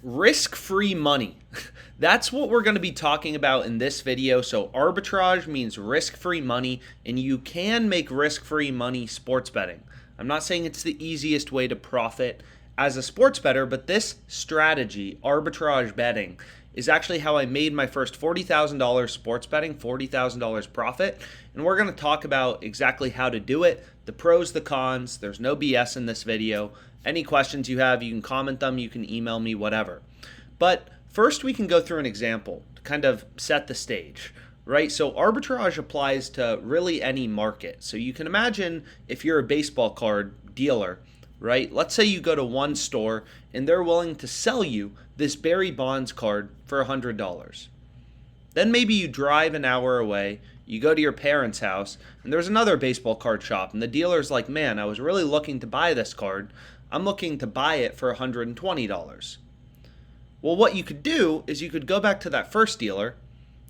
Risk-free money. That's what we're going to be talking about in this video. So arbitrage means risk-free money, and you can make risk-free money sports betting. I'm not saying it's the easiest way to profit as a sports bettor, but this strategy, arbitrage betting, is actually how I made my first $40,000 sports betting, $40,000 profit. And we're going to talk about exactly how to do it, the pros, the cons. There's no BS in this video. Any questions you have, you can comment them, you can email me, whatever. But first we can go through an example to kind of set the stage, right? So arbitrage applies to really any market. So you can imagine if you're a baseball card dealer, right? Let's say you go to one store and they're willing to sell you this Barry Bonds card for $100. Then maybe you drive an hour away, you go to your parents' house, and there's another baseball card shop, and the dealer's like, man, I was really looking to buy this card. I'm looking to buy it for $120. Well, what you could do is you could go back to that first dealer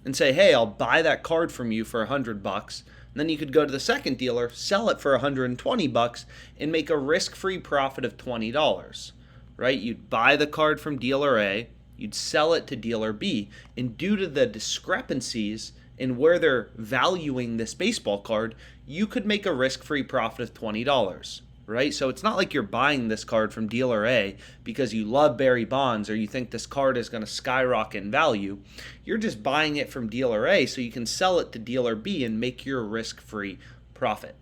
and say, hey, I'll buy that card from you for $100. And then you could go to the second dealer, sell it for $120, and make a risk-free profit of $20, right? You'd buy the card from dealer A, you'd sell it to dealer B, and due to the discrepancies in where they're valuing this baseball card, you could make a risk-free profit of $20. Right? So it's not like you're buying this card from dealer A because you love Barry Bonds or you think this card is going to skyrocket in value. You're just buying it from dealer A so you can sell it to dealer B and make your risk-free profit.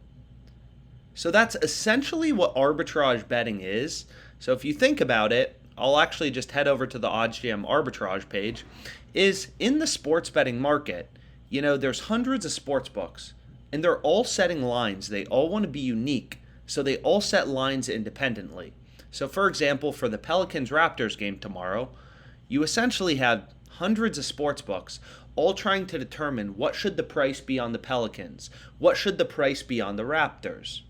So that's essentially what arbitrage betting is. So if you think about it, I'll actually just head over to the OddsJam arbitrage page, is in the sports betting market, there's hundreds of sports books and they're all setting lines. They all want to be unique. So they all set lines independently. So for example, for the Pelicans-Raptors game tomorrow, you essentially have hundreds of sports books all trying to determine what should the price be on the Pelicans, what should the price be on the Raptors.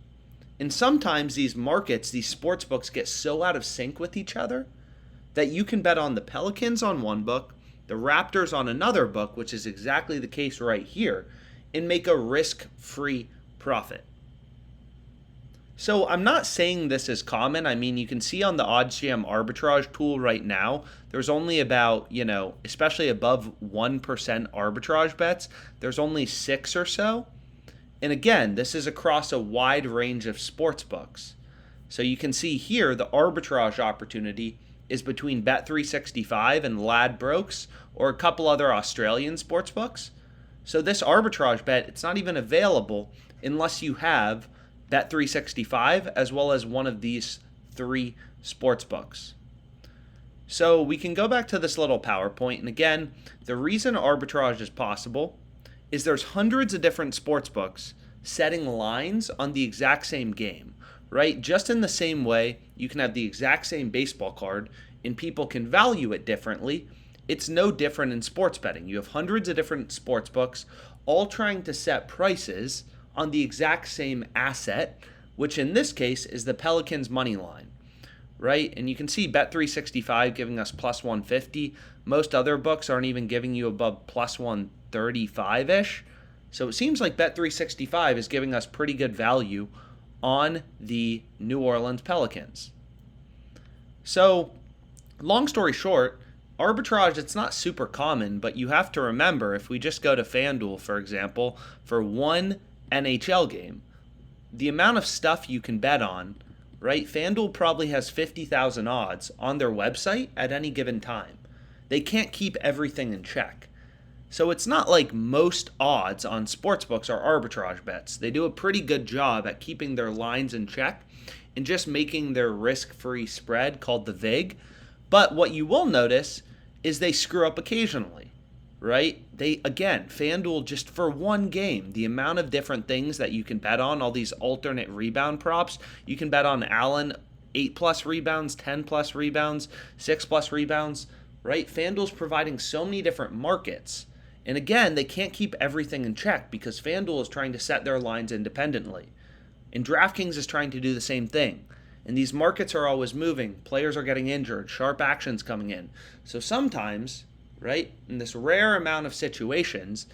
And sometimes these markets, these sports books get so out of sync with each other that you can bet on the Pelicans on one book, the Raptors on another book, which is exactly the case right here, and make a risk-free profit. So I'm not saying this is common. I mean, you can see on the OddsJam arbitrage tool right now, there's only about, especially above 1% arbitrage bets, there's only 6 or so. And again, this is across a wide range of sports books. So you can see here the arbitrage opportunity is between Bet365 and Ladbrokes or a couple other Australian sports books. So this arbitrage bet, it's not even available unless you have Bet365 as well as one of these 3 sports books. So we can go back to this little PowerPoint, and again, the reason arbitrage is possible is there's hundreds of different sports books setting lines on the exact same game, right? Just in the same way you can have the exact same baseball card and people can value it differently. It's no different in sports betting. You have hundreds of different sports books all trying to set prices on the exact same asset, which in this case is the Pelicans money line, right? And you can see Bet365 giving us plus 150. Most other books aren't even giving you above plus 135-ish. So it seems like Bet365 is giving us pretty good value on the New Orleans Pelicans. So long story short, arbitrage, it's not super common, but you have to remember, if we just go to FanDuel, for example, for one NHL game, the amount of stuff you can bet on, right? FanDuel probably has 50,000 odds on their website at any given time. They can't keep everything in check. So it's not like most odds on sportsbooks are arbitrage bets. They do a pretty good job at keeping their lines in check and just making their risk-free spread called the VIG. But what you will notice is they screw up occasionally, right? FanDuel, just for one game, the amount of different things that you can bet on, all these alternate rebound props, you can bet on Allen 8+ rebounds, 10+ rebounds, 6+ rebounds, right? FanDuel's providing so many different markets. And again, they can't keep everything in check because FanDuel is trying to set their lines independently. And DraftKings is trying to do the same thing. And these markets are always moving. Players are getting injured. Sharp action's coming in. So sometimes, right, in this rare amount of situations,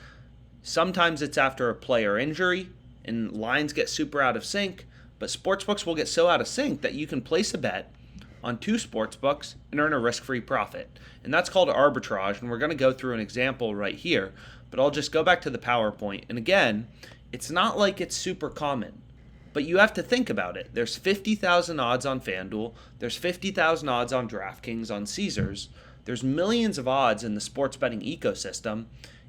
sometimes it's after a player injury and lines get super out of sync. But sportsbooks will get so out of sync that you can place a bet on 2 sports books and earn a risk-free profit. And that's called arbitrage, and we're going to go through an example right here, but I'll just go back to the PowerPoint. And again, it's not like it's super common, but you have to think about it. There's 50,000 odds on FanDuel, there's 50,000 odds on DraftKings, on Caesars, there's millions of odds in the sports betting ecosystem.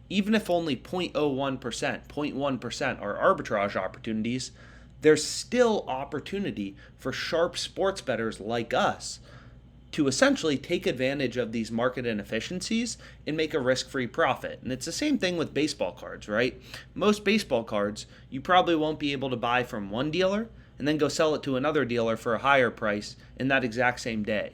Even if only 0.01%, 0.1% are arbitrage opportunities, there's still opportunity for sharp sports bettors like us to essentially take advantage of these market inefficiencies and make a risk-free profit. And it's the same thing with baseball cards, right? Most baseball cards, you probably won't be able to buy from one dealer and then go sell it to another dealer for a higher price in that exact same day.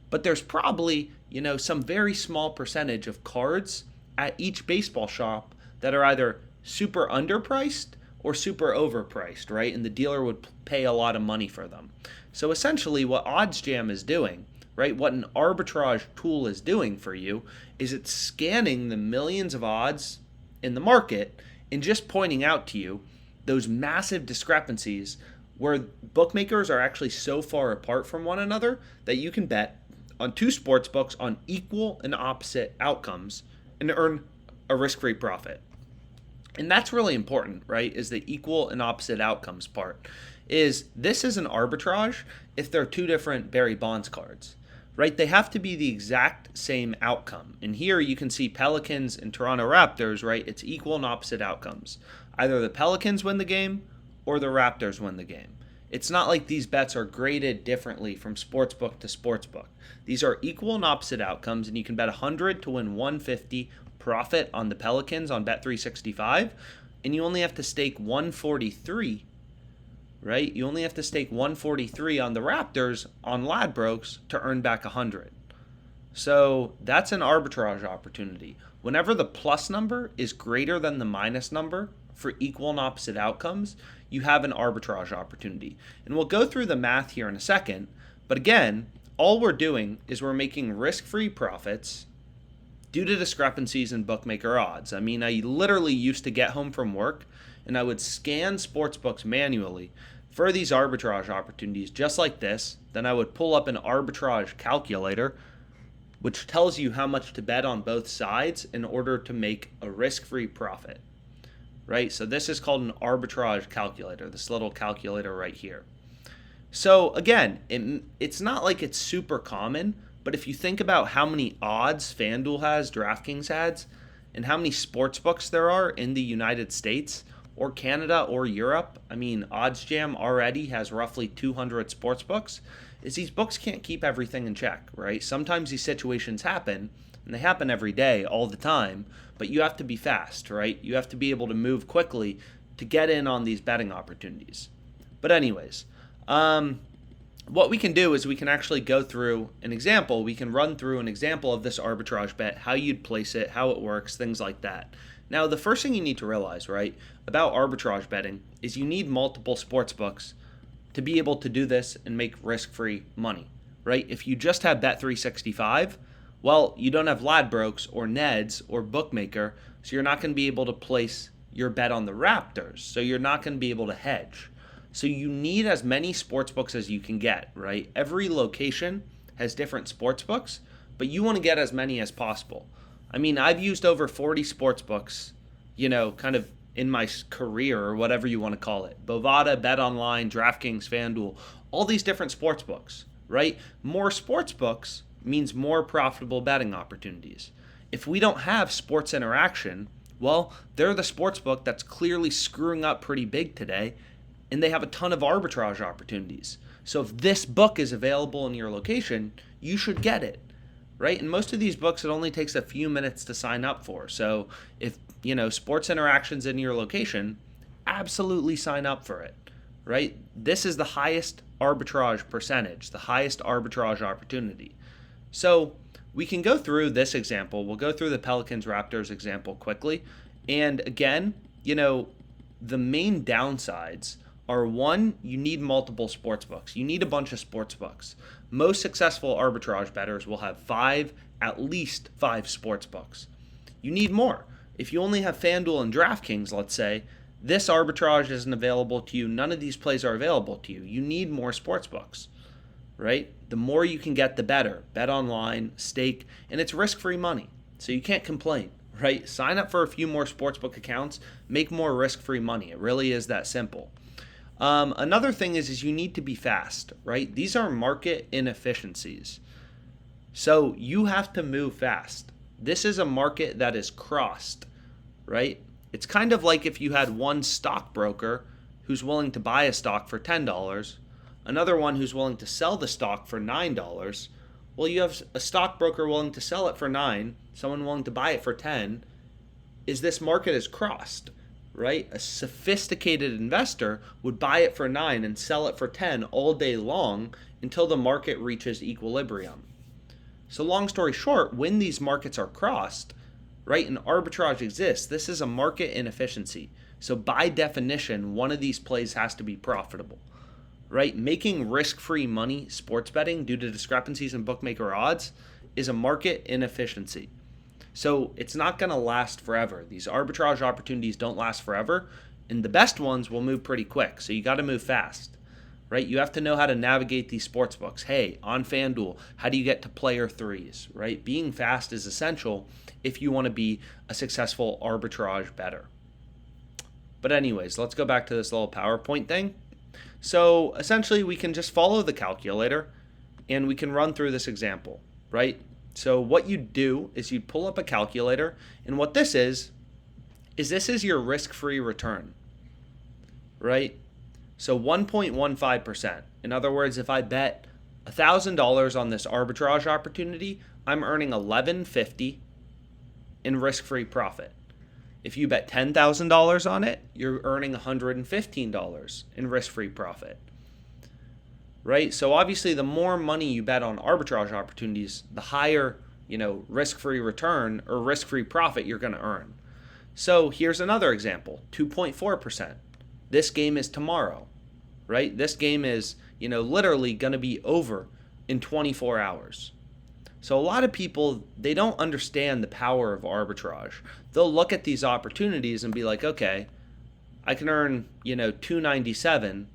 But there's probably, some very small percentage of cards at each baseball shop that are either super underpriced or super overpriced, right? And the dealer would pay a lot of money for them. So essentially what OddsJam is doing, right, what an arbitrage tool is doing for you is it's scanning the millions of odds in the market and just pointing out to you those massive discrepancies where bookmakers are actually so far apart from one another that you can bet on 2 sports books on equal and opposite outcomes and earn a risk-free profit. And that's really important, right, is the equal and opposite outcomes part. This is an arbitrage if they're 2 different Barry Bonds cards, right? They have to be the exact same outcome. And here you can see Pelicans and Toronto Raptors, right? It's equal and opposite outcomes. Either the Pelicans win the game or the Raptors win the game. It's not like these bets are graded differently from sportsbook to sportsbook. These are equal and opposite outcomes, and you can bet 100 to win 150 profit on the Pelicans on Bet365, and you only have to stake 143, right? You only have to stake 143 on the Raptors on Ladbrokes to earn back 100. So that's an arbitrage opportunity. Whenever the plus number is greater than the minus number for equal and opposite outcomes, you have an arbitrage opportunity. And we'll go through the math here in a second, but again, all we're doing is we're making risk-free profits due to discrepancies in bookmaker odds. I mean, I literally used to get home from work and I would scan sportsbooks manually for these arbitrage opportunities just like this. Then I would pull up an arbitrage calculator, which tells you how much to bet on both sides in order to make a risk-free profit, right? So this is called an arbitrage calculator, this little calculator right here. So again, it's not like it's super common, but if you think about how many odds FanDuel has, DraftKings has, and how many sports books there are in the United States or Canada or Europe, I mean, OddsJam already has roughly 200 sports books, is these books can't keep everything in check, right? Sometimes these situations happen, and they happen every day, all the time, but you have to be fast, right? You have to be able to move quickly to get in on these betting opportunities. But anyways, what we can do is we can actually go through an example. We can run through an example of this arbitrage bet, how you'd place it, how it works, things like that. Now, the first thing you need to realize, right, about arbitrage betting is you need multiple sports books to be able to do this and make risk-free money, right? If you just have Bet365, well, you don't have Ladbrokes or Neds or Bookmaker, so you're not going to be able to place your bet on the Raptors, so you're not going to be able to hedge. So you need as many sports books as you can get, right? Every location has different sports books, but you want to get as many as possible. I mean, I've used over 40 sports books, kind of in my career or whatever you want to call it. Bovada, BetOnline, DraftKings, FanDuel, all these different sports books, right? More sports books means more profitable betting opportunities. If we don't have sports interaction, well, they're the sports book that's clearly screwing up pretty big today, and they have a ton of arbitrage opportunities. So if this book is available in your location, you should get it, right? And most of these books, it only takes a few minutes to sign up for. So if, sports interactions in your location, absolutely sign up for it, right? This is the highest arbitrage percentage, the highest arbitrage opportunity. So we can go through this example. We'll go through the Pelicans Raptors example quickly. And again, the main downsides are, one, you need multiple sports books. You need a bunch of sports books. Most successful arbitrage bettors will have at least five sports books. You need more. If you only have FanDuel and DraftKings, let's say, this arbitrage isn't available to you. None of these plays are available to you. You need more sports books, right? The more you can get, the better. Bet online, stake, and it's risk-free money. So you can't complain, right? Sign up for a few more sportsbook accounts, make more risk-free money. It really is that simple. Another thing is you need to be fast, right? These are market inefficiencies. So you have to move fast. This is a market that is crossed, right? It's kind of like if you had one stockbroker who's willing to buy a stock for $10, another one who's willing to sell the stock for $9. Well, you have a stockbroker willing to sell it for $9, someone willing to buy it for $10. This market is crossed, right? A sophisticated investor would buy it for $9 and sell it for $10 all day long until the market reaches equilibrium. So long story short, when these markets are crossed, right, and arbitrage exists, this is a market inefficiency. So by definition, one of these plays has to be profitable, right? Making risk-free money sports betting due to discrepancies in bookmaker odds is a market inefficiency. So it's not going to last forever. These arbitrage opportunities don't last forever, and the best ones will move pretty quick. So you got to move fast, right? You have to know how to navigate these sports books. Hey, on FanDuel, how do you get to player threes, right? Being fast is essential if you want to be a successful arbitrage bettor. But anyways, let's go back to this little PowerPoint thing. So essentially, we can just follow the calculator, and we can run through this example, right? So what you do is you pull up a calculator, and what this is this is your risk-free return, right? So 1.15%. In other words, if I bet $1,000 on this arbitrage opportunity, I'm earning $11.50 in risk-free profit. If you bet $10,000 on it, you're earning $115 in risk-free profit. Right? So obviously the more money you bet on arbitrage opportunities, the higher, risk-free return or risk-free profit you're going to earn. So here's another example, 2.4%. This game is tomorrow, right? This game is, literally going to be over in 24 hours. So a lot of people, they don't understand the power of arbitrage. They'll look at these opportunities and be like, okay, I can earn, $297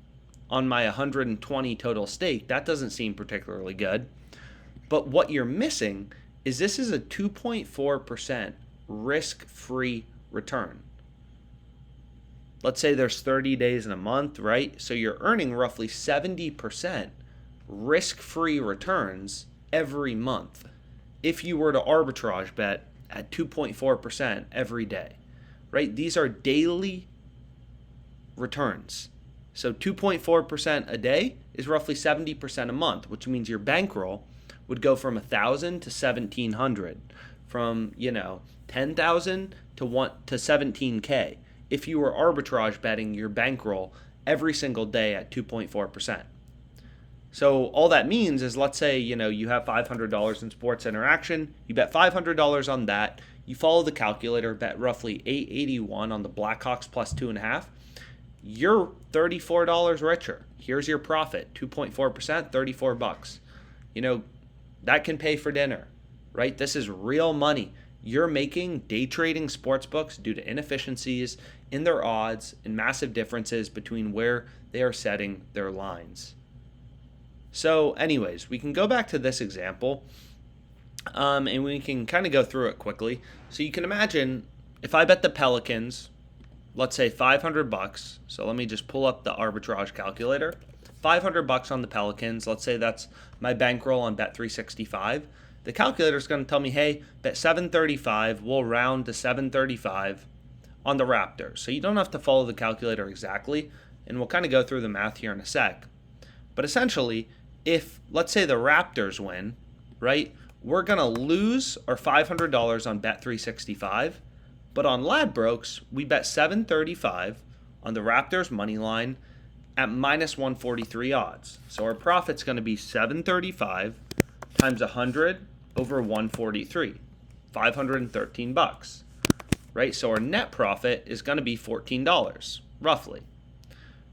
on my 120 total stake. That doesn't seem particularly good. But what you're missing is this is a 2.4% risk-free return. Let's say there's 30 days in a month, right? So you're earning roughly 70% risk-free returns every month if you were to arbitrage bet at 2.4% every day, right? These are daily returns. So 2.4% a day is roughly 70% a month, which means your bankroll would go from 1,000 to 1,700, from 10,000 to 17K. If you were arbitrage betting your bankroll every single day at 2.4%. So all that means is, let's say you have $500 in sports interaction, you bet $500 on that, you follow the calculator, bet roughly $881 on the Blackhawks plus 2.5. You're $34 richer. Here's your profit, 2.4%, $34. That can pay for dinner, right? This is real money. You're making day trading sports books due to inefficiencies in their odds and massive differences between where they are setting their lines. So anyways, we can go back to this example, and we can kind of go through it quickly. So you can imagine if I bet the Pelicans, let's say $500. So let me just pull up the arbitrage calculator. $500 on the Pelicans. Let's say that's my bankroll on Bet365. The calculator is going to tell me, hey, bet $735. We'll round to $735 on the Raptors. So you don't have to follow the calculator exactly, and we'll kind of go through the math here in a sec. But essentially, if, let's say, the Raptors win, right, we're going to lose our $500 on Bet365. But on Ladbrokes, we bet $735 on the Raptors money line at minus 143 odds. So our profit's going to be $735 times 100 over 143, $513, right? So our net profit is going to be $14, roughly.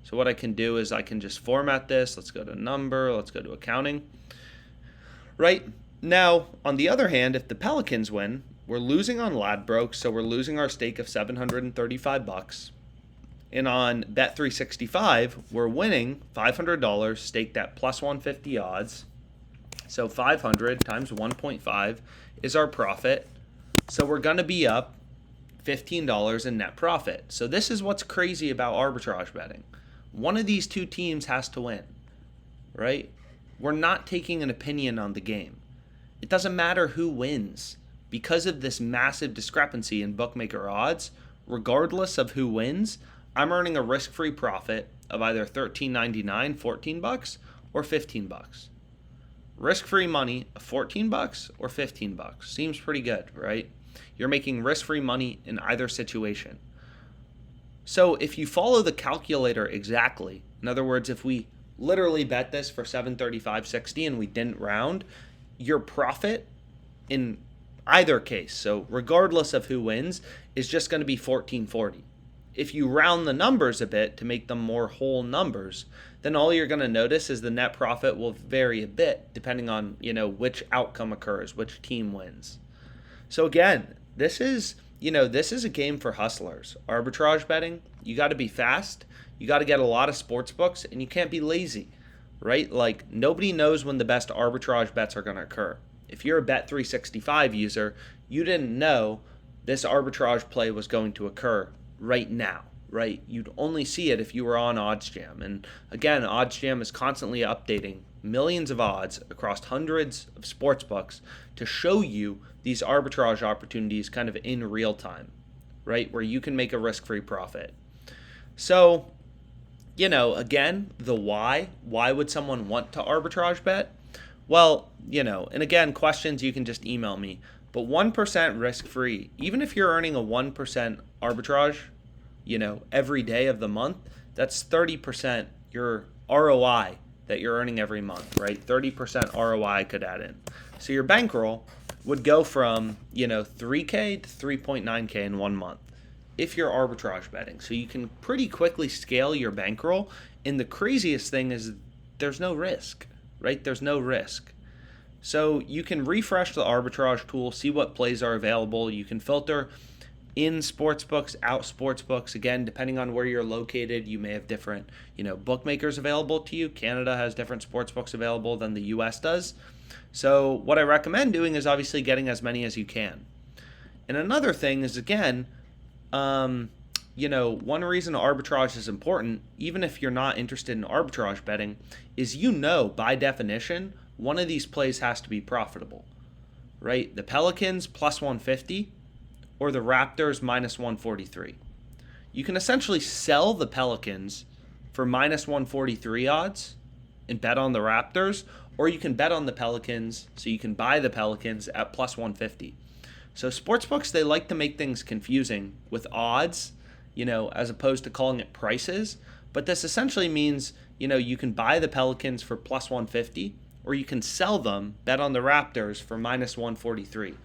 So what I can do is I can just format this. Let's go to number. Let's go to accounting. Right? Now, on the other hand, if the Pelicans win, we're losing on Ladbrokes, so we're losing our stake of $735. And on Bet365, we're winning $500 staked at plus 150 odds So 500 times 1.5 is our profit. So we're going to be up $15 in net profit. So this is what's crazy about arbitrage betting. One of these two teams has to win, right? We're not taking an opinion on the game. It doesn't matter who wins. Because of this massive discrepancy in bookmaker odds, regardless of who wins, I'm earning a risk-free profit of either $13.99, $14, or $15. Risk-free money of $14 or $15. Seems pretty good, right? You're making risk-free money in either situation. So if you follow the calculator exactly, in other words, if we literally bet this for $735.60 and we didn't round, your profit in either case, so regardless of who wins, is just going to be $14.40. If you round the numbers a bit to make them more whole numbers, then all you're going to notice is the net profit will vary a bit depending on, which outcome occurs, which team wins. So again, this is a game for hustlers. Arbitrage betting, you got to be fast, you got to get a lot of sports books, and you can't be lazy, right? Like, nobody knows when the best arbitrage bets are going to occur. If you're a Bet365 user, you didn't know this arbitrage play was going to occur right now, right? You'd only see it if you were on OddsJam. And again, OddsJam is constantly updating millions of odds across hundreds of sports books to show you these arbitrage opportunities kind of in real time, right? Where you can make a risk-free profit. So, again, the why would someone want to arbitrage bet? Well, and again, questions you can just email me. But 1% risk-free, even if you're earning a 1% arbitrage, every day of the month, that's 30% your ROI that you're earning every month, right? 30% ROI could add in. So your bankroll would go from, 3K to 3.9K in 1 month if you're arbitrage betting. So you can pretty quickly scale your bankroll. And the craziest thing is there's no risk, right? There's no risk. So you can refresh the arbitrage tool, see what plays are available. You can filter in sportsbooks, out sportsbooks. Again, depending on where you're located, you may have different, bookmakers available to you. Canada has different sportsbooks available than the US does. So what I recommend doing is obviously getting as many as you can. And another thing is, again, one reason arbitrage is important, even if you're not interested in arbitrage betting, is by definition, one of these plays has to be profitable, right? The Pelicans plus 150 or the Raptors minus 143. You can essentially sell the Pelicans for minus 143 odds and bet on the Raptors, or you can bet on the Pelicans, so you can buy the Pelicans at plus 150. So sportsbooks, they like to make things confusing with odds, as opposed to calling it prices. But this essentially means, you can buy the Pelicans for plus 150, or you can sell them, bet on the Raptors for minus 143.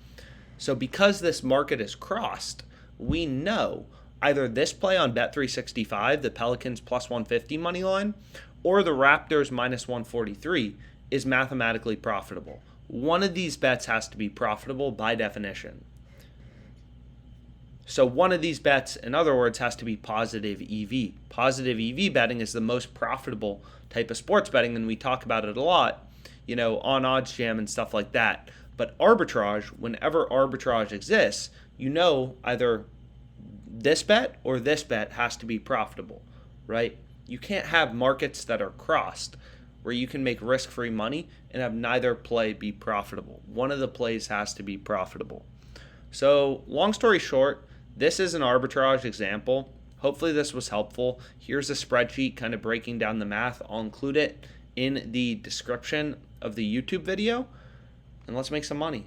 So because this market is crossed, we know either this play on Bet365, the Pelicans plus 150 money line, or the Raptors minus 143 is mathematically profitable. One of these bets has to be profitable by definition. So one of these bets, in other words, has to be positive EV. Positive EV betting is the most profitable type of sports betting, and we talk about it a lot, on OddsJam and stuff like that. But arbitrage, whenever arbitrage exists, either this bet or this bet has to be profitable, right? You can't have markets that are crossed where you can make risk-free money and have neither play be profitable. One of the plays has to be profitable. So long story short, this is an arbitrage example. Hopefully this was helpful. Here's a spreadsheet kind of breaking down the math. I'll include it in the description of the YouTube video, and let's make some money.